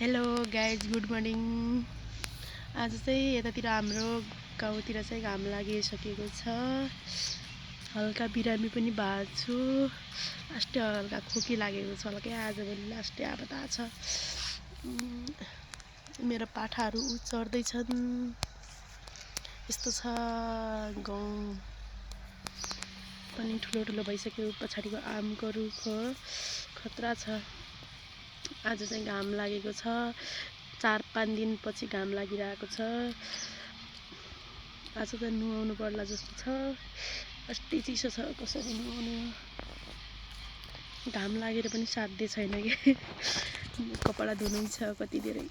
Hello guys, good morning. आज चाहिँ यतातिर हाम्रो गाउँतिर चाहिँ घाम लागिसकेको छ। हल्का बिरामी पनि भएको छु। अस्ति हल्का खोकी लागेको छ, हल्का आजभोलि लास्टै अब थाहा छ। मेरो पाठाहरू चढ्दैछन्। यस्तो छ, गाउँ पनि ठुलो ठुलो भइसक्यो। पछाडिको आमको रुख खतरा छ। आज चाहिँ घाम लागेको छ। 4-5 दिनपछि घाम लागिरहेको छ। आज त नुहाउनु पर्ला जस्तो छ। अस्ति चिसो छ, कसरी नुहाउने। घाम लागेर पनि साध्य छैन कि कपडा धुनै छ कति धेरै।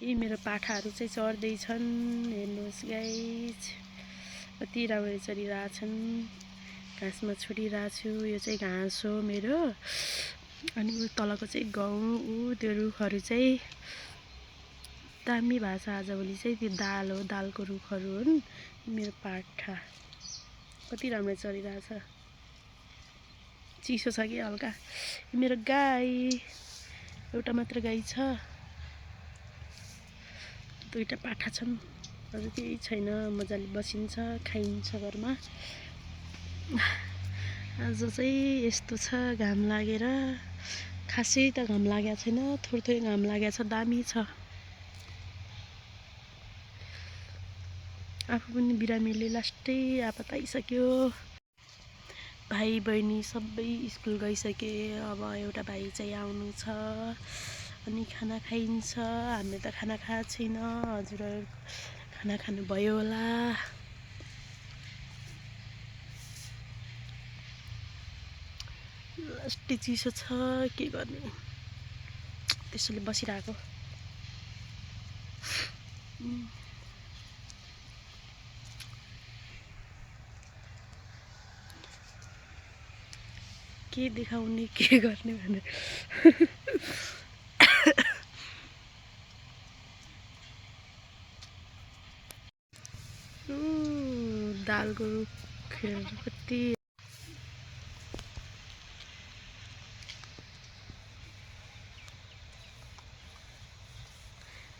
यी मेरो पाठाहरू चाहिँ चढ्दैछन्। हेर्नुहोस् गाइज, कति राम्ररी चढिरहेछन्। घाँसमा छोडिरहेको छु। यो चाहिँ घाँस हो मेरो। अनि ऊ तलको चाहिँ गहुँ, त्यो रुखहरू चाहिँ दामी भएको छ। आजभोलि चाहिँ त्यो दाल हो, दालको रुखहरू हुन्। मेरो पाठा कति राम्रो चलिरहेछ। चिसो छ कि हल्का। मेरो गाई, एउटा मात्र गाई छ। 2टा पाठा छन्। अरू केही छैन। मजाले बसिन्छ, खाइन्छ घरमा। आज चाहिँ यस्तो छ, घाम लागेर। खासै त घाम लागेको छैन, थोरै घाम लागेको छ। दामी छ। आफू पनि बिरामीले लास्टै आपत आइसक्यो। भाइ बहिनी सबै स्कुल गइसके। अब एउटा भाइ चाहिँ आउनु छ, अनि खाना खाइन्छ। हामीले त खाना खाएको छैन। हजुरहरू खाना खानुभयो होला। लास्टै चिसो छ, के गर्ने। त्यसैले बसिरहेको। के देखाउने, के गर्ने भनेर। दालको रुखहरू कति।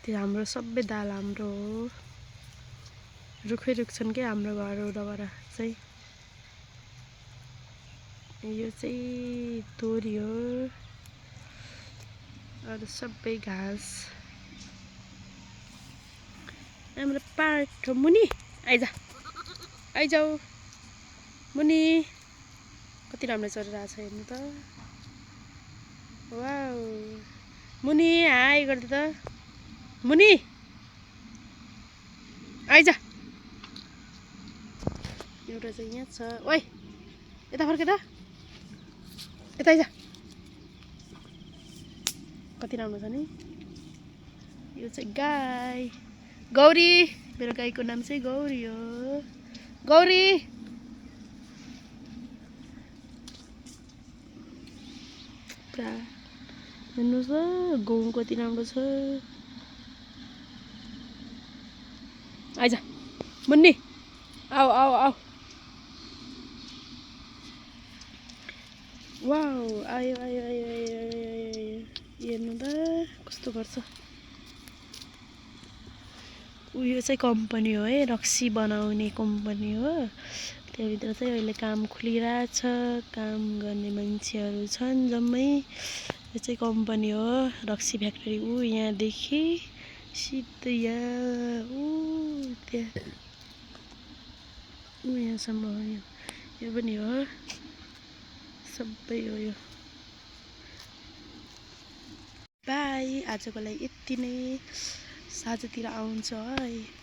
त्यो हाम्रो सबै दाल हाम्रो हो। रुखै रुख छन् क्या हाम्रो घर वरपर चाहिँ। यो चाहिँ तोरी हो। अरू सबै घाँस। हाम्रो पाठ हो। मुनि आइज, आइजाऊ मुनि। कति राम्रो चलिरहेछ हेर्नु त। वाउ, मुनि हाई गर्दै त। मुनि आइज। एउटा चाहिँ यहाँ छ। ओइ यता फर्के त, यता आइज। कति राम्रो छ नि। यो चाहिँ गाई गौरी। मेरो गाईको नाम चाहिँ गौरी हो। गौरी, पुरा हेर्नुहोस् त, गाउँ कति राम्रो छ। आइज मुन्नी, आऊ आऊ आऊ। वाउ, आयो आयो आयो आयो आयो। हेर्नु त कस्तो गर्छ। उयो चाहिँ कम्पनी हो है, रक्सी बनाउने कम्पनी हो। त्यहाँभित्र चाहिँ अहिले काम खुलिरहेछ। काम गर्ने मान्छेहरू छन् जम्मै। यो चाहिँ कम्पनी हो, रक्सी फ्याक्ट्री। यहाँदेखि सिधै यहाँ त्यहाँ यहाँसम्म हो। यो पनि हो, सबै हो यो। बाई, आजको लागि यति नै। साँझतिर आउँछ है।